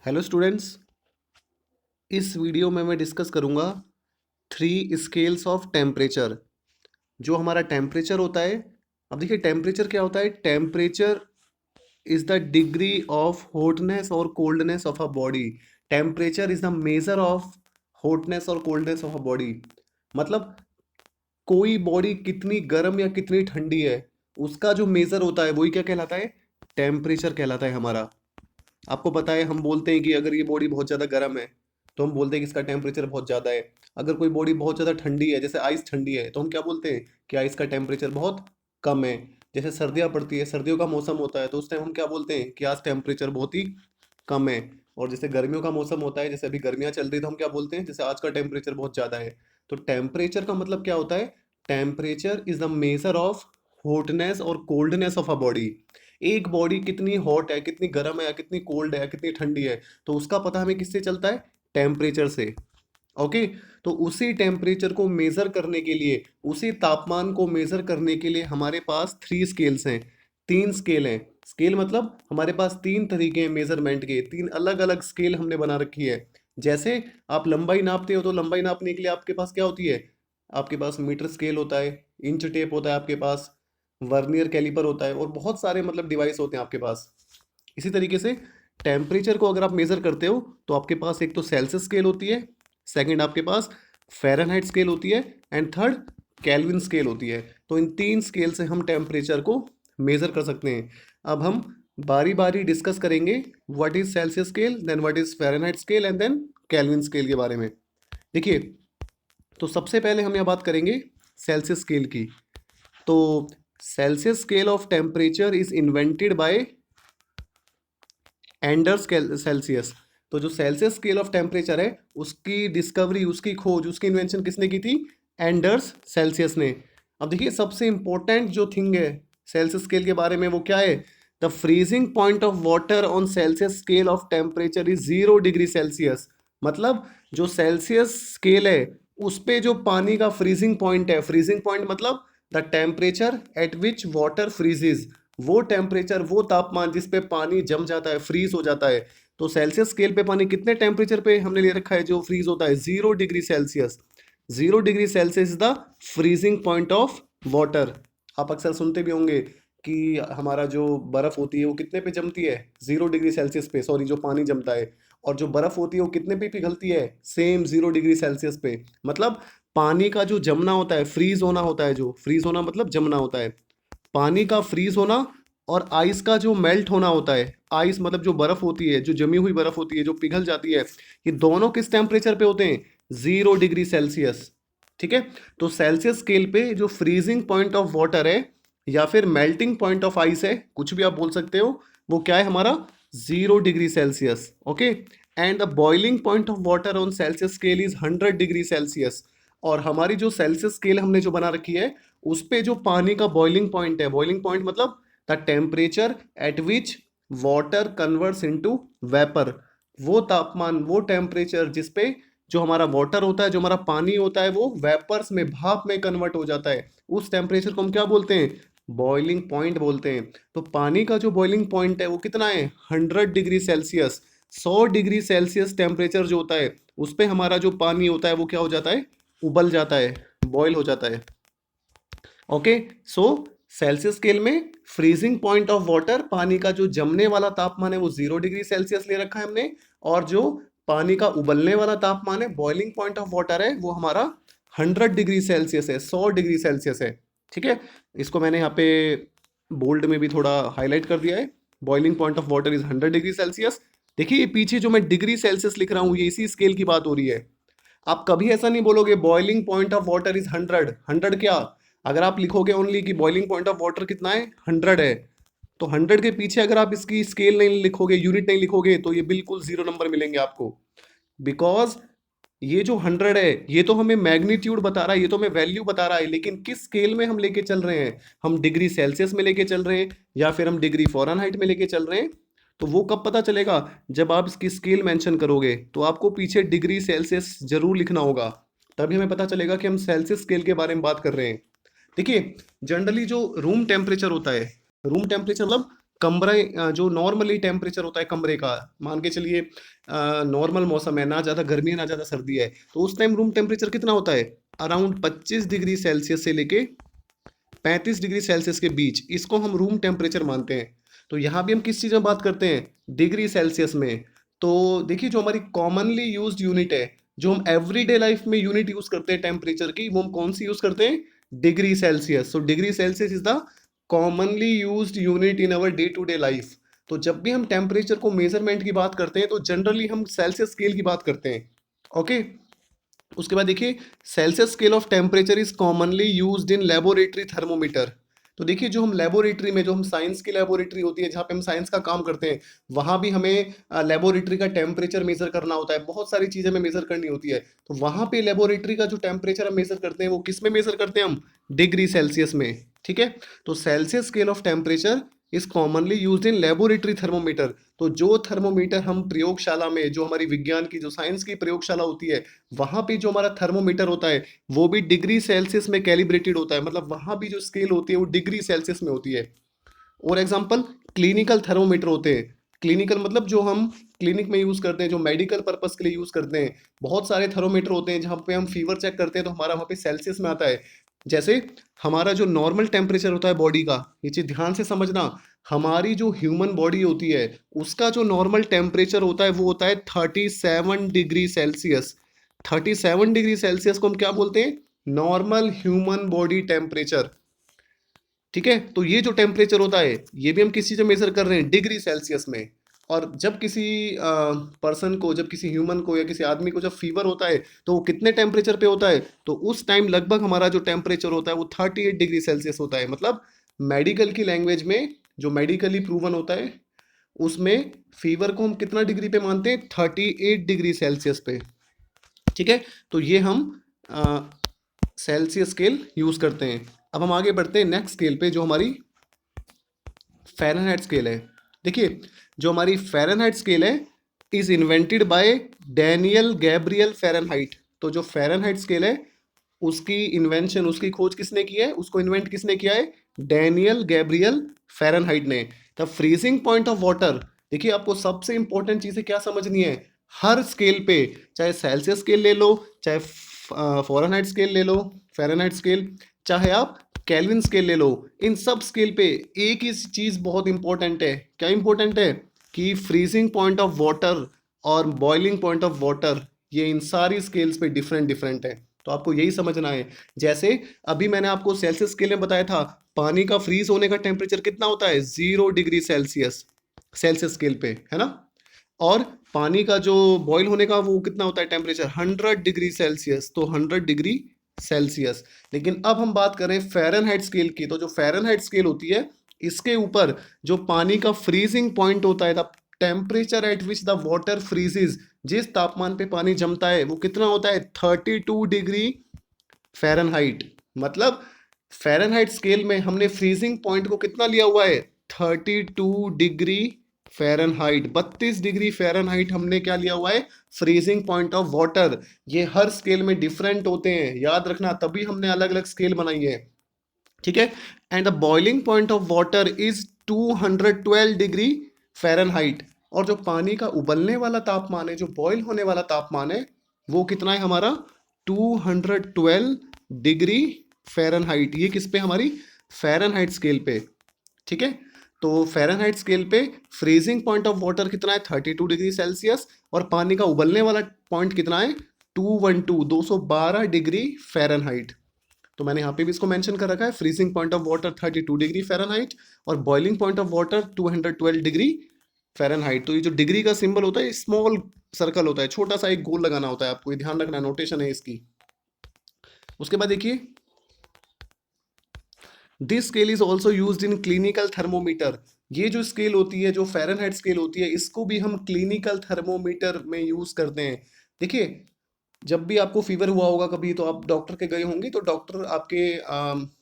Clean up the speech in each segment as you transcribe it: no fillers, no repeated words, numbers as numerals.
Hello students, इस video में मैं डिस्कस करूंगा 3 स्केल्स ऑफ टेम्परेचर। जो हमारा टेम्परेचर होता है, अब देखिए टेम्परेचर क्या होता है। Temperature is the degree of hotness और coldness of a body. Temperature is the measure of hotness और कोल्डनेस ऑफ अ बॉडी। मतलब कोई बॉडी कितनी गर्म या कितनी ठंडी है, उसका जो मेजर होता है वही क्या कहलाता है, टेम्परेचर कहलाता है हमारा। आपको पता है, हम बोलते हैं कि अगर ये बॉडी बहुत ज़्यादा गर्म है तो हम बोलते हैं कि इसका टेम्परेचर बहुत ज़्यादा है। अगर कोई बॉडी बहुत ज़्यादा ठंडी है, जैसे आइस ठंडी है, तो हम क्या बोलते हैं कि आइस का टेम्परेचर बहुत कम है। जैसे सर्दियाँ पड़ती है, सर्दियों का मौसम होता है, तो उस टाइम हम क्या बोलते हैं कि आज टेम्परेचर बहुत ही कम है। और जैसे गर्मियों का मौसम होता है, जैसे अभी गर्मियाँ चल रही है, तो हम क्या बोलते हैं, जैसे आज का टेम्परेचर बहुत ज़्यादा है। तो टेम्परेचर का मतलब क्या होता है, temperature is the measure of hotness और कोल्डनेस ऑफ अ बॉडी। एक बॉडी कितनी हॉट है, कितनी गर्म है, या कितनी कोल्ड है, या कितनी ठंडी है, तो उसका पता हमें किससे चलता है, टेम्परेचर से। ओके। तो उसी टेम्परेचर को मेजर करने के लिए, उसी तापमान को मेजर करने के लिए हमारे पास 3 स्केल्स हैं, 3 स्केल हैं। स्केल मतलब हमारे पास 3 तरीके हैं मेजरमेंट के, 3 अलग अलग स्केल हमने बना रखी है। जैसे आप लंबाई नापते हो, तो लंबाई नापने के लिए आपके पास क्या होती है, आपके पास मीटर स्केल होता है, इंच टेप होता है आपके पास, वर्नियर कैलिपर होता है, और बहुत सारे मतलब डिवाइस होते हैं आपके पास। इसी तरीके से टेम्परेचर को अगर आप मेज़र करते हो, तो आपके पास एक तो सेल्सियस स्केल होती है, सेकंड आपके पास फ़ारेनहाइट स्केल होती है, एंड थर्ड केल्विन स्केल होती है। तो इन 3 स्केल से हम टेम्परेचर को मेज़र कर सकते हैं। अब हम बारी बारी डिस्कस करेंगे what is Celsius scale, then what is Fahrenheit scale, and then Kelvin scale के बारे में। देखिए, तो सबसे पहले हम यहाँ बात करेंगे सेल्सियस स्केल की। तो Celsius scale of temperature is invented by Anders Celsius. तो जो सेल्सियस स्केल ऑफ टेम्परेचर है, उसकी डिस्कवरी, उसकी खोज, उसकी इन्वेंशन किसने की थी, एंडर्स सेल्सियस ने। अब देखिए, सबसे इंपॉर्टेंट जो थिंग है सेल्सियस स्केल के बारे में, वो क्या है, the freezing point of water on Celsius scale of temperature is 0 degree Celsius. मतलब जो सेल्सियस स्केल है, उस पे जो पानी का फ्रीजिंग पॉइंट है, फ्रीजिंग पॉइंट मतलब the temperature at which water फ्रीजेज, वो टेम्परेचर, वो तापमान जिस पे पानी जम जाता है, फ्रीज हो जाता है। तो सेल्सियस स्केल पे पानी कितने टेम्परेचर पे हमने ले रखा है जो फ्रीज होता है, 0 degree Celsius. 0 degree Celsius is the freezing point of water. आप अक्सर सुनते भी होंगे कि हमारा जो बर्फ होती है वो कितने पे जमती है, 0 डिग्री सेल्सियस पे, सॉरी, जो पानी जमता है। और जो बर्फ होती है वो कितने पे पिघलती है, सेम 0 डिग्री सेल्सियस पे। मतलब पानी का जो जमना होता है, फ्रीज होना होता है, जो फ्रीज होना मतलब जमना होता है, पानी का फ्रीज होना, और आइस का जो मेल्ट होना होता है। आइस मतलब जो बर्फ होती है, जो जमी हुई बर्फ होती है, जो पिघल जाती है, ये दोनों किस टेम्परेचर पे होते हैं, 0 डिग्री सेल्सियस। ठीक है। तो सेल्सियस स्केल पे जो फ्रीजिंग पॉइंट ऑफ वाटर है, या फिर मेल्टिंग पॉइंट ऑफ आइस है, कुछ भी आप बोल सकते हो, वो क्या है हमारा, 0 degree Celsius. Okay. And the boiling point of water on Celsius scale is 100 degree Celsius. और हमारी जो सेल्सियस स्केल हमने जो बना रखी है, उस पे जो पानी का बॉइलिंग पॉइंट है, बॉइलिंग पॉइंट मतलब the temperature at which water converts into vapour. वो तापमान, वो टेम्परेचर जिस पे जो हमारा वाटर होता है, जो हमारा पानी होता है, वो वेपर्स में, भाप में कन्वर्ट हो जाता है, उस टेम्परेचर को हम क्या बोलते हैं, बॉइलिंग पॉइंट बोलते हैं। तो पानी का जो बॉइलिंग पॉइंट है वो कितना है, 100 degree Celsius. 100 degree Celsius temperature जो होता है, उस पे हमारा जो पानी होता है वो क्या हो जाता है, उबल जाता है, बॉयल हो जाता है। ओके। सो सेल्सियस स्केल में फ्रीजिंग पॉइंट ऑफ वाटर, पानी का जो जमने वाला तापमान है, वो 0 डिग्री सेल्सियस ले रखा है हमने। और जो पानी का उबलने वाला तापमान है, बॉइलिंग पॉइंट ऑफ वाटर है, वो हमारा 100 डिग्री सेल्सियस है, 100 डिग्री सेल्सियस है। ठीक है। इसको मैंने यहाँ पे बोल्ड में भी थोड़ा हाईलाइट कर दिया है। Boiling point of water is 100 degree Celsius. देखिए, ये पीछे जो मैं डिग्री सेल्सियस लिख रहा हूँ, ये इसी स्केल की बात हो रही है। आप कभी ऐसा नहीं बोलोगे boiling point of water is 100। 100 क्या, अगर आप लिखोगे ओनली कि बॉइलिंग पॉइंट ऑफ वाटर कितना है, 100 है, तो 100 के पीछे अगर आप इसकी स्केल नहीं लिखोगे, यूनिट नहीं लिखोगे, तो ये बिल्कुल 0 नंबर मिलेंगे आपको। बिकॉज ये जो 100 है, ये तो हमें मैग्नीट्यूड बता रहा है, ये तो हमें वैल्यू बता रहा है, लेकिन किस स्केल में हम लेके चल रहे हैं, हम डिग्री सेल्सियस में लेके चल रहे हैं, या फिर हम डिग्री फ़ारेनहाइट में लेके चल रहे हैं। तो वो कब पता चलेगा, जब आप इसकी स्केल मेंशन करोगे, तो आपको पीछे डिग्री सेल्सियस जरूर लिखना होगा, तभी हमें पता चलेगा कि हम सेल्सियस स्केल के बारे में बात कर रहे हैं। देखिए, जनरली जो रूम टेम्परेचर होता है, रूम टेम्परेचर मतलब कमरा जो नॉर्मली टेम्परेचर होता है कमरे का, मान के चलिए नॉर्मल मौसम है, ना ज़्यादा गर्मी है ना ज़्यादा सर्दी है, तो उस टाइम रूम टेम्परेचर कितना होता है? अराउंड 25 डिग्री सेल्सियस से लेके 35 डिग्री सेल्सियस के बीच, इसको हम रूम टेम्परेचर मानते हैं। तो यहाँ भी हम किस चीज़ में बात करते हैं? डिग्री सेल्सियस में। तो देखिए जो हमारी कॉमनली यूज्ड यूनिट है, जो हम एवरीडे लाइफ में यूनिट यूज करते हैं टेम्परेचर की, वो हम कौन सी यूज करते हैं? Degree Celsius. So degree Celsius is the commonly used unit in our day to day life. तो जब भी हम टेम्परेचर को मेजरमेंट की बात करते हैं तो जनरली हम सेल्सियस स्केल की बात करते हैं। ओके, उसके बाद देखिए Celsius scale of temperature is commonly used in laboratory thermometer. तो देखिए जो हम लेबोरेटरी में, जो हम साइंस की लेबोरेटरी होती है जहाँ पे हम साइंस का काम करते हैं, वहाँ भी हमें लेबोरेटरी का टेम्परेचर मेजर करना होता है, बहुत सारी चीज़ें हमें मेजर करनी होती है। तो वहाँ पे लेबोरेटरी का जो टेम्परेचर हम मेजर करते हैं वो किस में मेजर करते हैं? हम डिग्री सेल्सियस में। ठीक है, तो Celsius scale of temperature is commonly used in laboratory thermometer. तो जो थर्मोमीटर हम प्रयोगशाला में, जो हमारी विज्ञान की, जो साइंस की प्रयोगशाला होती है, वहाँ पे जो हमारा थर्मोमीटर होता है वो भी डिग्री सेल्सियस में कैलिब्रेटेड होता है, मतलब वहाँ भी जो स्केल होती है वो डिग्री सेल्सियस में होती है। और एग्जांपल क्लिनिकल थर्मोमीटर होते हैं। क्लिनिकल मतलब जो हम क्लिनिक में यूज़ करते हैं, जो मेडिकल पर्पस के लिए यूज़ करते हैं। बहुत सारे थर्मोमीटर होते हैं जहाँ पे हम फीवर चेक करते हैं तो हमारा वहाँ पे सेल्सियस में आता है। जैसे हमारा जो नॉर्मल टेम्परेचर होता है बॉडी का, ये चीज़ ध्यान से समझना, हमारी जो ह्यूमन बॉडी होती है उसका जो नॉर्मल टेम्परेचर होता है वो होता है 37 डिग्री सेल्सियस। 37 डिग्री सेल्सियस को हम क्या बोलते हैं? Normal human body temperature. ठीक है, तो ये जो टेम्परेचर होता है ये भी हम किस चीज़ में मेजर कर रहे हैं? डिग्री सेल्सियस में। और जब किसी पर्सन को, जब किसी ह्यूमन को या किसी आदमी को जब फीवर होता है तो वो कितने टेम्परेचर पे होता है? तो उस टाइम लगभग हमारा जो टेम्परेचर होता है वो 38 डिग्री सेल्सियस होता है। मतलब मेडिकल की लैंग्वेज में, जो मेडिकली प्रूवन होता है, उसमें फीवर को हम कितना डिग्री पे मानते हैं? 38 डिग्री सेल्सियस पे। ठीक है, तो ये हम सेल्सियस स्केल यूज़ करते हैं। अब हम आगे बढ़ते हैं नेक्स्ट स्केल पे, जो हमारी फ़ारेनहाइट स्केल है। देखिए जो हमारी फ़ारेनहाइट स्केल है is invented by Daniel Gabriel Fahrenheit. तो जो फ़ारेनहाइट स्केल है उसकी इन्वेंशन, उसकी खोज किसने की है? उसको इन्वेंट किसने किया है? डैनियल गैब्रियल फ़ारेनहाइट ने। The freezing point of water, देखिए आपको सबसे इंपॉर्टेंट चीज़ें क्या समझनी है, हर स्केल पे, चाहे सेल्सियस स्केल ले लो, चाहे फ़ारेनहाइट स्केल ले लो, फ़ारेनहाइट स्केल, चाहे आप केल्विन स्केल ले लो, इन सब स्केल पे एक ही चीज़ बहुत इंपॉर्टेंट है। क्या इंपॉर्टेंट है? कि फ्रीजिंग पॉइंट ऑफ वाटर और बॉइलिंग पॉइंट ऑफ वाटर, ये इन सारी स्केल्स पे डिफरेंट डिफरेंट है। तो आपको यही समझना है। जैसे अभी मैंने आपको सेल्सियस स्केल में बताया था, पानी का फ्रीज होने का टेम्परेचर कितना होता है? 0 डिग्री सेल्सियस, सेल्सियस स्केल पे, है ना। और पानी का जो बॉईल होने का वो कितना होता है टेम्परेचर? 100 degree Celsius. तो 100 डिग्री सेल्सियस। लेकिन अब हम बात करें फ़ारेनहाइट स्केल की, तो जो फ़ारेनहाइट स्केल होती है इसके ऊपर जो पानी का फ्रीजिंग पॉइंट होता है, the temperature at which the water फ्रीजेज, जिस तापमान पे पानी जमता है वो कितना होता है? 32 डिग्री फ़ारेनहाइट। मतलब फ़ारेनहाइट स्केल में हमने फ्रीजिंग पॉइंट को कितना लिया हुआ है? 32 डिग्री फ़ारेनहाइट। 32 डिग्री फ़ारेनहाइट हमने क्या लिया हुआ है? Freezing point of water. ये हर स्केल में डिफरेंट होते हैं, याद रखना, तभी हमने अलग अलग स्केल बनाई है। ठीक है, and the boiling point of water is 212 degree Fahrenheit. और जो पानी का उबलने वाला तापमान है, जो बॉयल होने वाला तापमान है, वो कितना है हमारा? 212 डिग्री फ़ारेनहाइट। ये किस पे? हमारी फ़ारेनहाइट स्केल पे। ठीक है, तो फ़ारेनहाइट स्केल पे फ्रीजिंग पॉइंट ऑफ वाटर कितना है? 32 डिग्री सेल्सियस। और पानी का उबलने वाला पॉइंट कितना है? 212 डिग्री फ़ारेनहाइट। तो मैंने यहाँ पे भी इसको मेंशन कर रखा है, freezing point of water 32 degree Fahrenheit और boiling point of water 212 degree Fahrenheit. तो ये जो डिग्री का सिंबल होता है स्मॉल सर्कल होता है, छोटा सा एक गोल लगाना होता है, आपको ये ध्यान रखना, नोटेशन है इसकी। उसके बाद देखिए this scale is also use in clinical thermometer. ये जो स्केल होती है, जो फ़ारेनहाइट स्केल होती है, इसको भी हम क्लिनिकल थर्मोमीटर में यूज करते हैं। देखिए जब भी आपको फीवर हुआ होगा कभी, तो आप डॉक्टर के गए होंगे, तो डॉक्टर आपके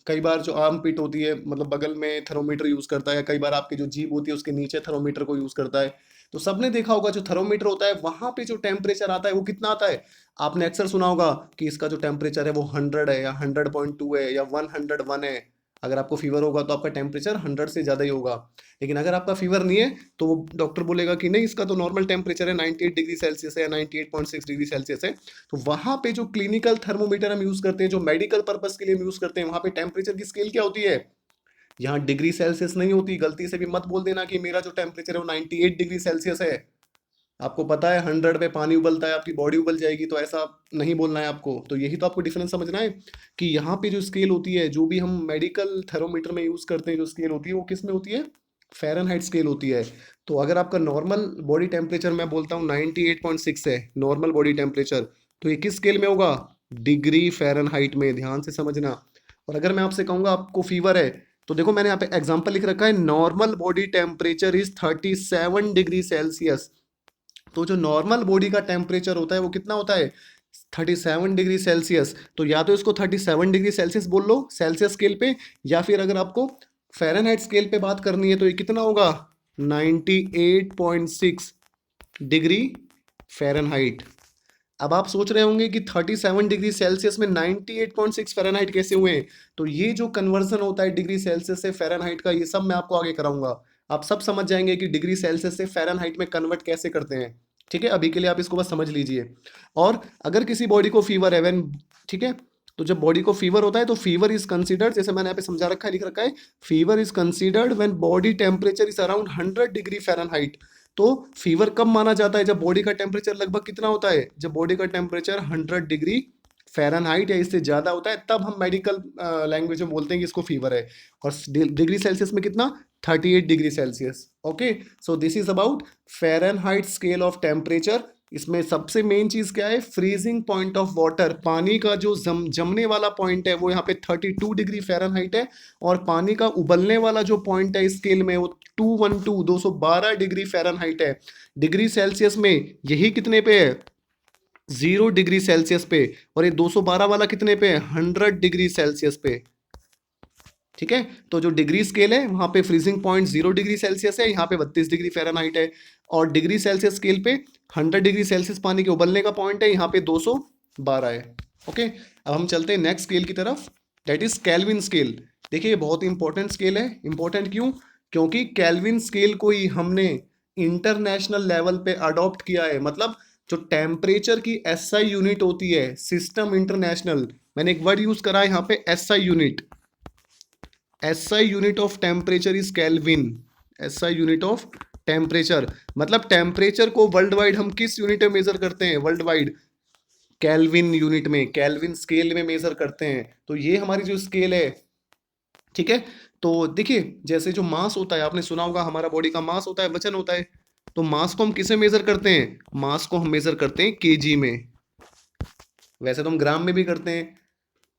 कई बार जो आर्म पिट होती है, मतलब बगल में थर्मोमीटर यूज़ करता है, कई बार आपकी जो जीभ होती है उसके नीचे थर्मोमीटर को यूज़ करता है। तो सबने देखा होगा जो थर्मोमीटर होता है वहाँ पे जो टेम्परेचर आता है वो कितना आता है? आपने अक्सर सुना होगा कि इसका जो टेम्परेचर है वो 100 है या 100.2 है या 101 है। अगर आपको फीवर होगा तो आपका टेम्परेचर 100 से ज़्यादा ही होगा। लेकिन अगर आपका फीवर नहीं है तो वो डॉक्टर बोलेगा कि नहीं, इसका तो नॉर्मल टेम्परेचर है 98 डिग्री सेल्सियस है या 98.6 डिग्री सेल्सियस है। तो वहाँ पे जो क्लिनिकल थर्मोमीटर हम यूज़ करते हैं, जो मेडिकल पर्पज़ के लिए हम यूज़ करते हैं, वहाँ पे टेम्परेचर की स्केल क्या होती है? यहाँ डिग्री सेल्सियस नहीं होती। गलती से भी मत बोल देना कि मेरा जो टेम्परेचर है वो 98 डिग्री सेल्सियस है। आपको पता है 100 पे पानी उबलता है, आपकी बॉडी उबल जाएगी, तो ऐसा नहीं बोलना है आपको। तो यही तो आपको डिफरेंस समझना है कि यहाँ पे जो स्केल होती है, जो भी हम मेडिकल थर्मोमीटर में यूज़ करते हैं, जो स्केल होती है वो किस में होती है? फ़ारेनहाइट स्केल होती है। तो अगर आपका नॉर्मल बॉडी टेम्परेचर मैं बोलता हूँ 98.6 है नॉर्मल बॉडी टेम्परेचर, तो ये किस स्केल में होगा? डिग्री फ़ारेनहाइट में, ध्यान से समझना। और अगर मैं आपसे कहूँगा आपको फीवर है, तो देखो मैंने यहाँ पे एग्जाम्पल लिख रखा है, normal body temperature is 37 degree Celsius. तो जो नॉर्मल बॉडी का टेम्परेचर होता है वो कितना होता है? 37 डिग्री सेल्सियस। तो या तो इसको 37 डिग्री सेल्सियस बोल लो सेल्सियस स्केल पे, या फिर अगर आपको फ़ारेनहाइट स्केल पे बात करनी है तो ये कितना होगा? 98.6 डिग्री फ़ारेनहाइट। अब आप सोच रहे होंगे कि 37 डिग्री सेल्सियस में 98.6 फ़ारेनहाइट कैसे हुए हैं? तो ये जो कन्वर्जन होता है डिग्री सेल्सियस से फ़ारेनहाइट का, ये सब मैं आपको आगे कराऊंगा। आप सब समझ जाएंगे कि डिग्री सेल्सियस से फ़ारेनहाइट में कन्वर्ट कैसे करते हैं। ठीक है, अभी के लिए आप इसको बस समझ लीजिए। और अगर किसी बॉडी को फीवर है व्हेन, ठीक है, तो जब बॉडी को फीवर होता है तो फीवर इज कंसीडर्ड, जैसे मैंने यहाँ पे समझा रखा है, लिख रखा है, fever is considered when body temperature is around 100 degree Fahrenheit. तो फीवर कब माना जाता है? जब बॉडी का टेम्परेचर लगभग कितना होता है? जब बॉडी का टेम्परेचर 100 डिग्री फ़ारेनहाइट या इससे ज़्यादा होता है, तब हम मेडिकल लैंग्वेज में बोलते हैं कि इसको फीवर है। और डिग्री सेल्सियस में कितना? 38 degree Celsius. Okay, so this is about Fahrenheit scale of temperature. इसमें सबसे मेन चीज़ क्या है? फ्रीजिंग पॉइंट ऑफ वाटर, पानी का जो जमने वाला पॉइंट है वो यहाँ पे 32 डिग्री फ़ारेनहाइट है, और पानी का उबलने वाला जो पॉइंट है स्केल में वो 212 डिग्री फ़ारेनहाइट है। डिग्री सेल्सियस में यही कितने पे है? 0 डिग्री सेल्सियस पे। और ये 212 वाला कितने पे है? 100 डिग्री सेल्सियस पे। ठीक है, तो जो डिग्री स्केल है वहाँ पे फ्रीजिंग पॉइंट 0 डिग्री सेल्सियस है, यहाँ पे 32 डिग्री फ़ारेनहाइट है। और डिग्री सेल्सियस स्केल पे 100 डिग्री सेल्सियस पानी के उबलने का पॉइंट है, यहाँ पे 212 है। ओके, अब हम चलते हैं नेक्स्ट स्केल की तरफ, दैट इज केल्विन स्केल। देखिए ये बहुत इंपॉर्टेंट स्केल है। इंपॉर्टेंट क्यों? क्योंकि केल्विन स्केल को ही हमने इंटरनेशनल लेवल पे अडॉप्ट किया है। मतलब जो टेम्परेचर की एसआई यूनिट होती है, सिस्टम इंटरनेशनल, मैंने एक वर्ड यूज करा है यहाँ पे, SI unit. SI unit of temperature is kelvin. SI unit of temperature मतलब टेम्परेचर को वर्ल्ड वाइड हम किस यूनिट में मेजर करते हैं? वर्ल्ड वाइड केल्विन यूनिट में, केल्विन स्केल में मेजर करते हैं। तो ये हमारी जो स्केल है, ठीक है। तो देखिए जैसे जो मास होता है, आपने सुना होगा हमारा बॉडी का मास होता है, वजन होता है। तो मास को हम किसे मेजर करते हैं? मास को हम मेजर करते हैं केजी में। वैसे तो हम ग्राम में भी करते हैं,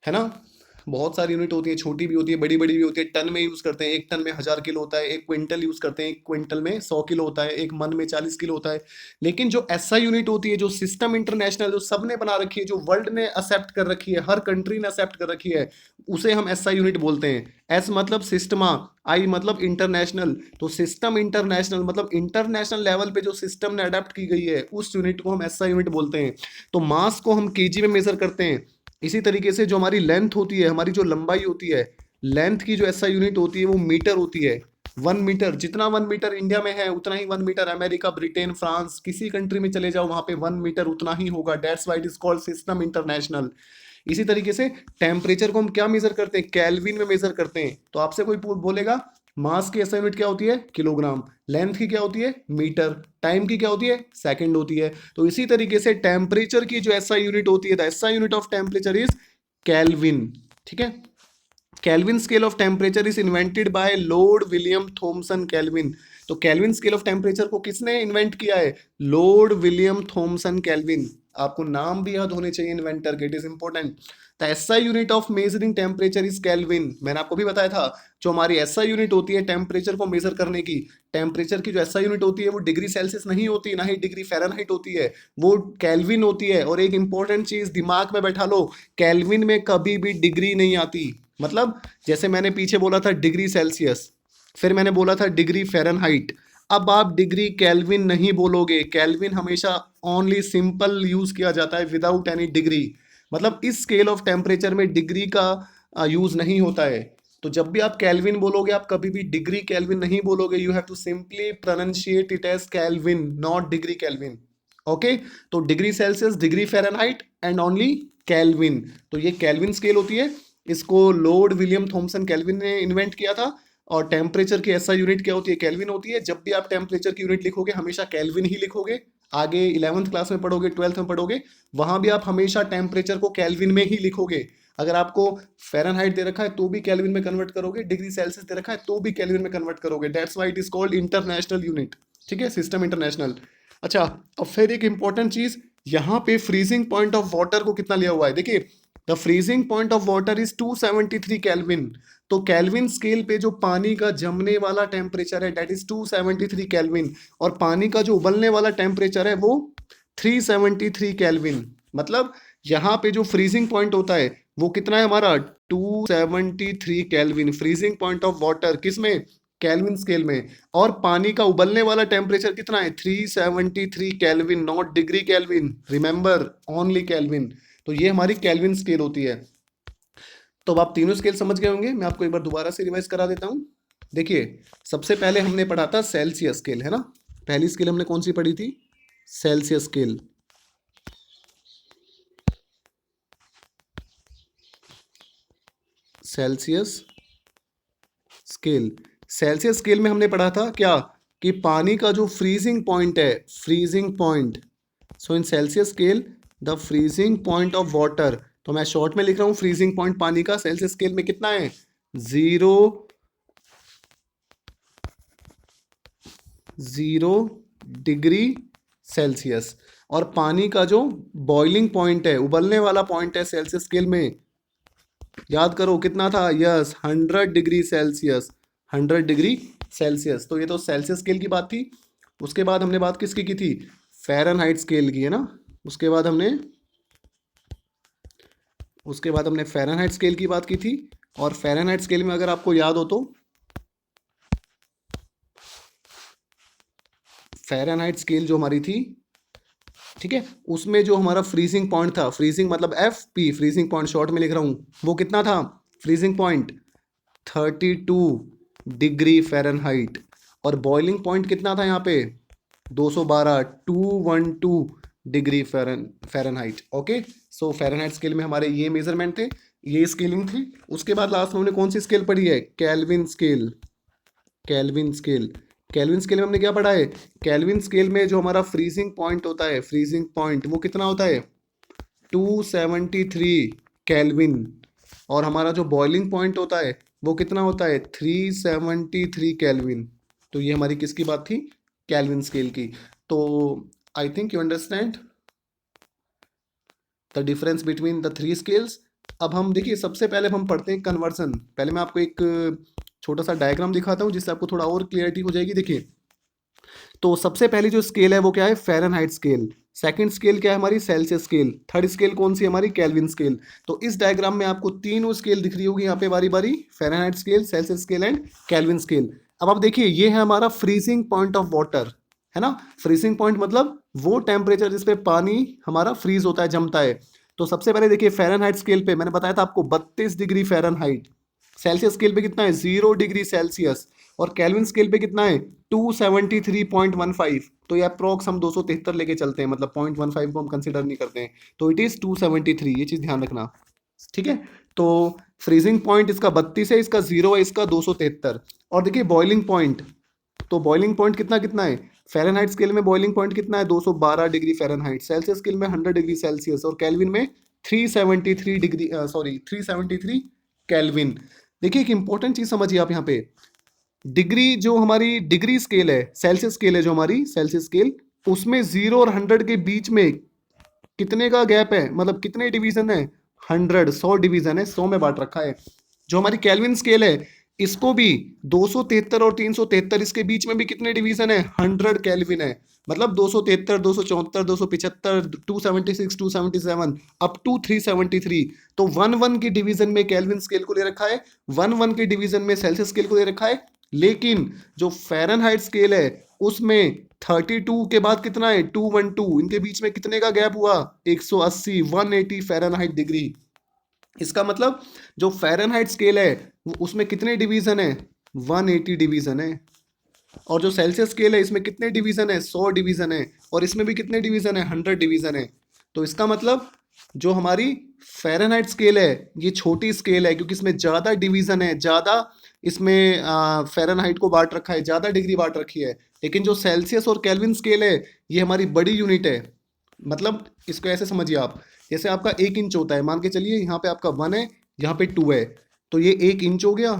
है ना। बहुत सारी यूनिट होती है, छोटी भी होती है, बड़ी बड़ी भी होती है। टन में यूज़ करते हैं, 1 टन में 1000 किलो होता है। 1 क्विंटल यूज़ करते हैं, 1 क्विंटल में 100 किलो होता है। 1 मन में 40 किलो होता है। लेकिन जो एसआई यूनिट होती है, जो सिस्टम इंटरनेशनल, जो सबने बना रखी है, जो वर्ल्ड ने एक्सेप्ट कर रखी है, हर कंट्री ने एक्सेप्ट कर रखी है, उसे हम एसआई यूनिट बोलते हैं। एस मतलब सिस्टमा, आई मतलब इंटरनेशनल। तो सिस्टम इंटरनेशनल मतलब इंटरनेशनल लेवल पे जो सिस्टम ने अडेप्ट की गई है, उस यूनिट को हम एसआई यूनिट बोलते हैं। तो मास को हम केजी में मेजर करते हैं। इसी तरीके से जो हमारी लेंथ होती है, हमारी जो लंबाई होती है, लेंथ की जो एसआई यूनिट होती है वो मीटर होती है। 1 मीटर, जितना 1 मीटर इंडिया में है उतना ही 1 मीटर अमेरिका, ब्रिटेन, फ्रांस, किसी कंट्री में चले जाओ वहां पे 1 मीटर उतना ही होगा। That's why it is called system international. इसी तरीके से टेम्परेचर को हम क्या मेजर करते हैं? केल्विन में मेजर करते हैं। तो आपसे कोई बोलेगा मास की एसआई यूनिट क्या होती है? किलोग्राम। लेंथ की क्या होती है? मीटर। टाइम की क्या होती है? सेकंड होती है। तो इसी तरीके से टेम्परेचर की जो एसआई यूनिट होती है, the SI unit of temperature is Kelvin. ठीक है, Kelvin scale of temperature is invented by Lord William Thomson Kelvin. तो केल्विन स्केल ऑफ टेम्परेचर को किसने इन्वेंट किया है? Lord William Thomson Kelvin. आपको नाम भी याद होने चाहिए इन्वेंटर के, it is important. The SI unit of measuring temperature is Kelvin. मैंने आपको भी बताया था, जो हमारी एसआई यूनिट होती है टेम्परेचर को मेजर करने की, टेम्परेचर की जो एसआई यूनिट होती है वो डिग्री सेल्सियस नहीं होती, ना ही डिग्री फ़ारेनहाइट होती है, वो केल्विन होती है। और एक इंपॉर्टेंट चीज दिमाग में बैठा लो, केल्विन में कभी भी डिग्री नहीं आती। मतलब जैसे मैंने पीछे बोला था डिग्री सेल्सियस, फिर मैंने बोला था डिग्री फ़ारेनहाइट, अब आप डिग्री केल्विन नहीं बोलोगे। केल्विन हमेशा ओनली सिंपल यूज किया जाता है विदाउट एनी डिग्री। मतलब इस स्केल ऑफ टेम्परेचर में डिग्री का यूज नहीं होता है। तो जब भी आप केल्विन बोलोगे आप कभी भी डिग्री केल्विन नहीं बोलोगे, you have to simply pronounciate it as Kelvin, not degree Kelvin. Okay, तो degree Celsius, degree Fahrenheit and only Kelvin. तो ये केल्विन स्केल होती है, इसको लॉर्ड विलियम थॉमसन केल्विन ने इन्वेंट किया था। और टेम्परेचर की ऐसा यूनिट क्या होती है, केल्विन होती है। जब भी आप टेम्परेचर की यूनिट लिखोगे हमेशा केल्विन ही लिखोगे। आगे 11th क्लास में पढ़ोगे, 12th में पढ़ोगे, वहां भी आप हमेशा टेम्परेचर को केल्विन में ही लिखोगे। अगर आपको फ़ारेनहाइट दे रखा है तो भी केल्विन में कन्वर्ट करोगे, डिग्री सेल्सियस दे रखा है तो भी केल्विन में कन्वर्ट करोगे। That's why it is called international unit. ठीक है, सिस्टम इंटरनेशनल। अच्छा, अब फिर एक इंपॉर्टेंट चीज, यहाँ पे फ्रीजिंग पॉइंट ऑफ वाटर को कितना लिया हुआ है, देखिए the freezing point of water is 273 kelvin. तो केल्विन स्केल पे जो पानी का जमने वाला टेम्परेचर है दैट इज 273 केल्विन, और पानी का जो उबलने वाला टेम्परेचर है वो 373 केल्विन। मतलब यहाँ पे जो फ्रीजिंग पॉइंट होता है वो कितना है हमारा, 273 kelvin freezing point of water, किसमें, केल्विन स्केल में। और पानी का उबलने वाला टेम्परेचर कितना है, 373 kelvin, not degree kelvin, remember only Kelvin. तो ये हमारी केल्विन स्केल होती है। तो अब आप तीनों स्केल समझ गए होंगे, मैं आपको एक बार दोबारा से रिवाइज करा देता हूं। देखिए, सबसे पहले हमने पढ़ा था सेल्सियस स्केल, है ना। पहली स्केल हमने कौन सी पढ़ी थी, Celsius scale. Celsius scale, Celsius scale में हमने पढ़ा था क्या, कि पानी का जो फ्रीजिंग पॉइंट है, freezing point, so in Celsius scale the freezing point of water, तो मैं शॉर्ट में लिख रहा हूं फ्रीजिंग पॉइंट पानी का सेल्सियस स्केल में कितना है, 0 डिग्री सेल्सियस। और पानी का जो बॉइलिंग पॉइंट है, उबलने वाला पॉइंट है सेल्सियस स्केल में, याद करो कितना था, yes 100 degree Celsius, 100 degree Celsius. तो ये तो सेल्सियस स्केल की बात थी। उसके बाद हमने बात किसकी की थी, फ़ारेनहाइट स्केल की, है ना। उसके बाद हमने फ़ारेनहाइट स्केल की बात की थी। और फ़ारेनहाइट स्केल में अगर आपको याद हो तो फ़ारेनहाइट स्केल जो हमारी थी, ठीक है, उसमें जो हमारा फ्रीजिंग पॉइंट था, फ्रीजिंग मतलब F P, freezing point short में लिख रहा हूँ, वो कितना था, फ्रीजिंग पॉइंट 32 डिग्री फ़ारेनहाइट। और बॉइलिंग पॉइंट कितना था यहाँ पे, 212, 212 डिग्री फ़ारेनहाइट। ओके, सो फ़ारेनहाइट स्केल में हमारे ये मेजरमेंट थे, ये स्केलिंग थी। उसके बाद लास्ट में हमने कौन सी स्केल पढ़ी है, Kelvin scale. Kelvin scale, kelvin scale में हमने क्या पढ़ा है, केल्विन स्केल में जो हमारा फ्रीजिंग पॉइंट होता है, फ्रीजिंग पॉइंट वो कितना होता है, 273 केल्विन। और हमारा जो बॉइलिंग पॉइंट होता है वो कितना होता है, 373 केल्विन। तो ये हमारी किसकी बात थी, केल्विन स्केल की। तो I think you understand the difference between the three scales. अब हम देखिए, सबसे पहले हम पढ़ते हैं कन्वर्सन। पहले मैं आपको एक छोटा सा डायग्राम दिखाता हूँ जिससे आपको थोड़ा और क्लियरिटी हो जाएगी। देखिए, तो सबसे पहली जो स्केल है वो क्या है, फ़ारेनहाइट स्केल। सेकंड स्केल क्या है हमारी, सेल्सियस स्केल। थर्ड स्केल कौन सी है हमारी, केल्विन स्केल। तो इस डायग्राम में आपको तीनों स्केल दिख रही होगी यहाँ पे बारी बारी, Fahrenheit scale, Celsius scale and kelvin scale. अब आप देखिए, ये है हमारा फ्रीजिंग पॉइंट ऑफ वाटर, है ना। फ्रीजिंग पॉइंट मतलब वो टेम्परेचर जिसपे पानी हमारा फ्रीज होता है, जमता है। तो सबसे पहले देखिए, फ़ारेनहाइट स्केल पे मैंने बताया था आपको 32 डिग्री फ़ारेनहाइट। सेल्सियस स्केल पे कितना है, 0 डिग्री सेल्सियस। और केल्विन स्केल पे कितना है, 273.15। तो ये अप्रॉक्स हम 273 लेके चलते हैं, मतलब 0.15 को हम कंसिडर नहीं करते हैं। तो इट इज़ 273, ये चीज़ ध्यान रखना, ठीक है। तो फ्रीजिंग पॉइंट इसका 32 है, इसका 0 है, इसका 273। और देखिए बॉइलिंग पॉइंट, तो बॉइलिंग पॉइंट कितना कितना है, फ़ारेनहाइट स्केल में बॉइलिंग पॉइंट कितना है, 212 डिग्री फ़ारेनहाइट। सेल्सियस स्केल में 100 डिग्री सेल्सियस। और केल्विन में 373 डिग्री, सॉरी 373 केल्विन। देखिए, एक इंपॉर्टेंट चीज़ समझिए आप यहाँ पे, डिग्री जो हमारी डिग्री स्केल है, सेल्सियस स्केल है जो हमारी सेल्सियस स्केल, उसमें 0 और 100 के बीच में कितने का गैप है, मतलब कितने डिवीजन है, 100 डिवीजन है, 100 में बांट रखा है। जो हमारी केल्विन स्केल है, इसको भी 273 और 373, इसके बीच में भी कितने डिवीजन है, 100 केल्विन है। मतलब 273, 274, 275, 276, 277 अप टू 373। तो 1 1 की डिवीजन में केल्विन स्केल को ले रखा है, 1 1 की डिवीजन में सेल्सियस स्केल को ले रखा है। लेकिन जो फ़ारेनहाइट स्केल है उसमें 32 के बाद कितना है, 212, इनके बीच में कितने का गैप हुआ, 180, 180 फ़ारेनहाइट डिग्री। इसका मतलब जो फ़ारेनहाइट स्केल है उसमें कितने डिवीज़न है, 180 डिवीज़न है। और जो सेल्सियस स्केल है इसमें कितने डिवीज़न है, 100 डिवीज़न है। और इसमें भी कितने डिवीज़न है, 100 डिवीज़न है। तो इसका मतलब जो हमारी फ़ारेनहाइट स्केल है ये छोटी स्केल है, क्योंकि इसमें ज़्यादा डिवीज़न है, ज़्यादा इसमें फ़ारेनहाइट को बांट रखा है, ज़्यादा डिग्री बांट रखी है। लेकिन जो सेल्सियस और केल्विन स्केल है ये हमारी बड़ी यूनिट है। मतलब इसको ऐसे समझिए आप, जैसे आपका 1 इंच होता है, मान के चलिए यहाँ पे आपका 1 है, यहाँ पे 2 है, तो ये 1 इंच हो गया,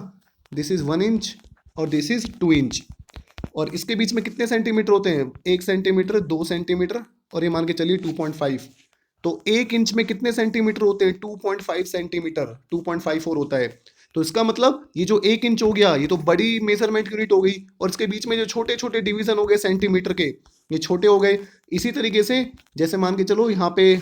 दिस इज़ 1 इंच, और दिस इज़ 2 इंच। और इसके बीच में कितने सेंटीमीटर होते हैं, 1 सेंटीमीटर, 2 सेंटीमीटर, और ये मान के चलिए 2.5। तो 1 इंच में कितने सेंटीमीटर होते हैं, 2.5 सेंटीमीटर, 2.54 होता है। तो इसका मतलब ये जो 1 इंच हो गया ये तो बड़ी मेजरमेंट यूनिट हो गई, और इसके बीच में जो छोटे छोटे डिवीजन हो गए सेंटीमीटर के, ये छोटे हो गए। इसी तरीके से जैसे मान के चलो यहाँ पे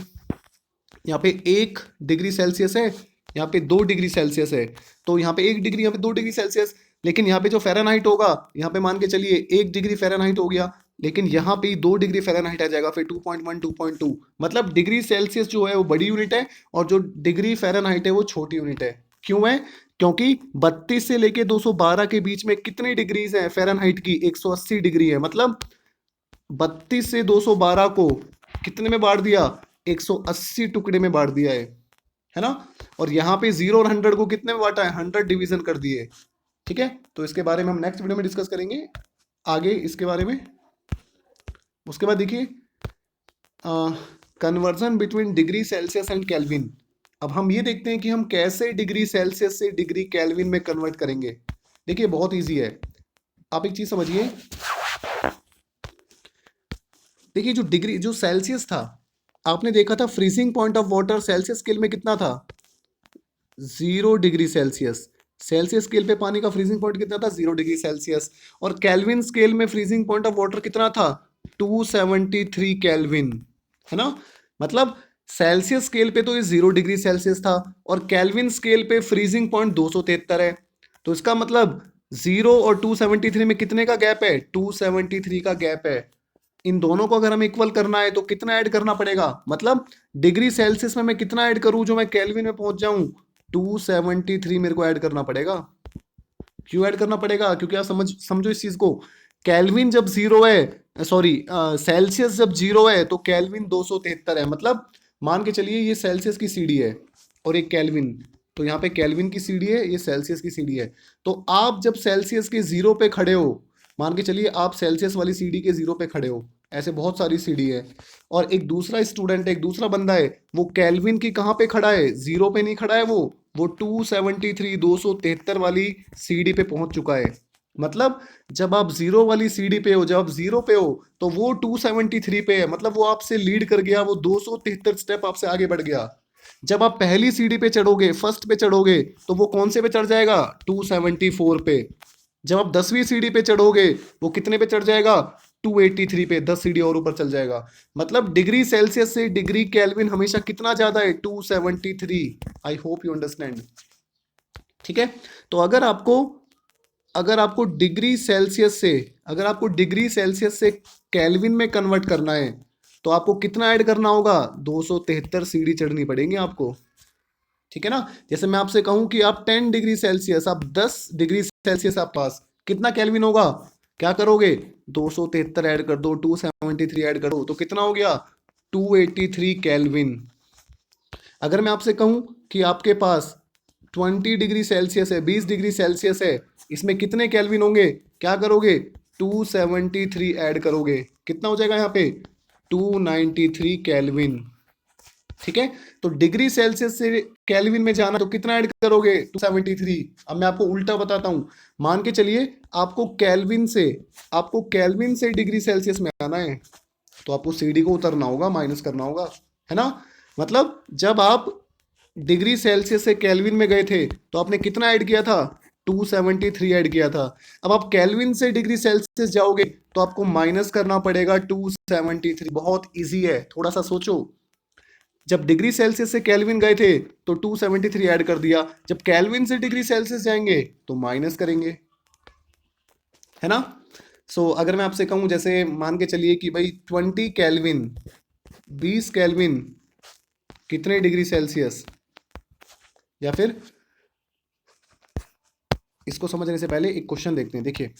1 डिग्री सेल्सियस है, यहाँ पे 2 डिग्री सेल्सियस है, तो यहाँ पे 1 डिग्री, यहाँ पे 2 डिग्री सेल्सियस। लेकिन यहाँ पे जो फ़ारेनहाइट होगा, यहाँ पे मान के चलिए 1 डिग्री फ़ारेनहाइट हो गया, लेकिन यहाँ पे 2 डिग्री फ़ारेनहाइट आ जाएगा, फिर 2.1, 2.2। मतलब डिग्री सेल्सियस जो है वो बड़ी यूनिट है, और जो डिग्री फ़ारेनहाइट है वो छोटी यूनिट है। क्यों है? क्योंकि 32 से लेके 212 के बीच में कितनी डिग्रीज है फ़ारेनहाइट की, 180 डिग्री है। मतलब 32 से 212 को कितने में बांट दिया, 180 टुकड़े में बांट दिया है ना। और यहाँ पे 0 और 100 को कितने में बांटा है, 100 डिवीजन कर दिए। ठीक है, तो इसके बारे में हम नेक्स्ट वीडियो में डिस्कस करेंगे आगे इसके बारे में। उसके बाद देखिए conversion between degree Celsius and kelvin. अब हम ये देखते हैं कि हम कैसे डिग्री सेल्सियस से डिग्री केल्विन में कन्वर्ट करेंगे। देखिए बहुत इजी है, आप एक चीज समझिए। देखिए जो डिग्री, जो सेल्सियस था, आपने देखा था freezing point of water Celsius scale में कितना था, 0 डिग्री सेल्सियस। सेल्सियस स्केल पे पानी का फ्रीजिंग पॉइंट कितना था, 0 डिग्री सेल्सियस। और केल्विन स्केल में फ्रीजिंग पॉइंट ऑफ वाटर कितना था, 273 केल्विन, है ना। मतलब सेल्सियस स्केल पे तो ये 0 डिग्री सेल्सियस था, और केल्विन स्केल पे फ्रीजिंग पॉइंट 273 है। तो इसका मतलब 0 और 273 में कितने का गैप है, 273 का गैप है। इन दोनों को अगर हम इक्वल करना है तो कितना ऐड करना पड़ेगा, मतलब डिग्री सेल्सियस में मैं कितना ऐड करूं जो मैं केल्विन में पहुंच जाऊं, 273 मेरे को ऐड करना पड़ेगा। क्यों ऐड करना पड़ेगा, क्योंकि आप समझो इस चीज को। केल्विन जब 0 है, सॉरी सेल्सियस जब 0 है तो केल्विन 273 है। मतलब मान के चलिए ये सेल्सियस की सीढ़ी है और एक केल्विन, तो यहाँ पे केल्विन की सीढ़ी है, ये सेल्सियस की सीढ़ी है। तो आप जब सेल्सियस के 0 पे खड़े हो, मान के चलिए आप सेल्सियस वाली सीढ़ी के 0 पे खड़े हो, ऐसे बहुत सारी सीढ़ी है, और एक दूसरा स्टूडेंट है, एक दूसरा बंदा है, वो केल्विन की कहाँ पे खड़ा है, 0 पे नहीं खड़ा है, वो 273, 273 वाली सीढ़ी पे पहुंच चुका है। मतलब जब आप 0 वाली सीढ़ी पे हो, जब आप 0 पे हो, तो वो 273 पे है, मतलब वो आपसे लीड कर गया, वो 273 स्टेप आपसे आगे बढ़ गया। जब आप पहली सीढ़ी पे चढ़ोगे, फर्स्ट पे चढ़ोगे, तो वो कौन से पे चढ़ जाएगा, 274 पे। जब आप 10वीं सीढ़ी पे चढ़ोगे, वो कितने पे चढ़ जाएगा, 283 पे, 10 सीढ़ी और ऊपर चल जाएगा। मतलब डिग्री सेल्सियस से डिग्री केल्विन हमेशा कितना ज्यादा है, 273। I hope you understand. ठीक है, तो अगर आपको डिग्री सेल्सियस से केल्विन में कन्वर्ट करना है, तो आपको कितना ऐड करना होगा, 273 सीढ़ी चढ़नी पड़ेंगे आपको। ठीक है ना। जैसे मैं आपसे कहूं कि आप 10 डिग्री सेल्सियस, आप 10 डिग्री सेल्सियस आप पास, कितना केल्विन होगा, क्या करोगे, 273 ऐड कर दो, 273 ऐड करो, तो कितना हो गया, 283 केल्विन। अगर मैं आपसे कहूं कि आपके पास 20 डिग्री सेल्सियस है, 20 डिग्री सेल्सियस है, इसमें कितने केल्विन होंगे, क्या करोगे, 273 ऐड करोगे, कितना हो जाएगा यहाँ पे, 293 केल्विन। ठीक है, तो डिग्री सेल्सियस से केल्विन में जाना तो कितना ऐड करोगे, 273। अब मैं आपको उल्टा बताता हूं, मान के चलिए आपको केल्विन से डिग्री सेल्सियस में आना है, तो आपको सीढ़ी को उतरना होगा, माइनस करना होगा, है ना। मतलब जब आप डिग्री सेल्सियस से केल्विन में गए थे तो आपने कितना ऐड किया था, 273 ऐड किया था। अब आप केल्विन से डिग्री सेल्सियस जाओगे तो आपको माइनस करना पड़ेगा 273। बहुत इजी है, थोड़ा सा सोचो। जब डिग्री सेल्सियस से केल्विन गए थे तो 273 ऐड कर दिया, जब केल्विन से डिग्री सेल्सियस जाएंगे तो माइनस करेंगे, है ना। अगर मैं आपसे कहूं, जैसे मान के चलिए कि भाई 20 केल्विन, 20 केल्विन कितने डिग्री सेल्सियस, या फिर इसको समझने से पहले एक क्वेश्चन देखते हैं। देखिए,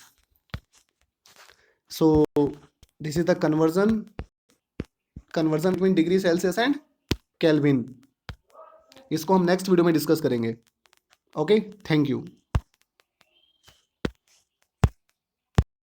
so this is the conversion between degree Celsius and kelvin. इसको हम नेक्स्ट वीडियो में डिस्कस करेंगे। Okay, thank you.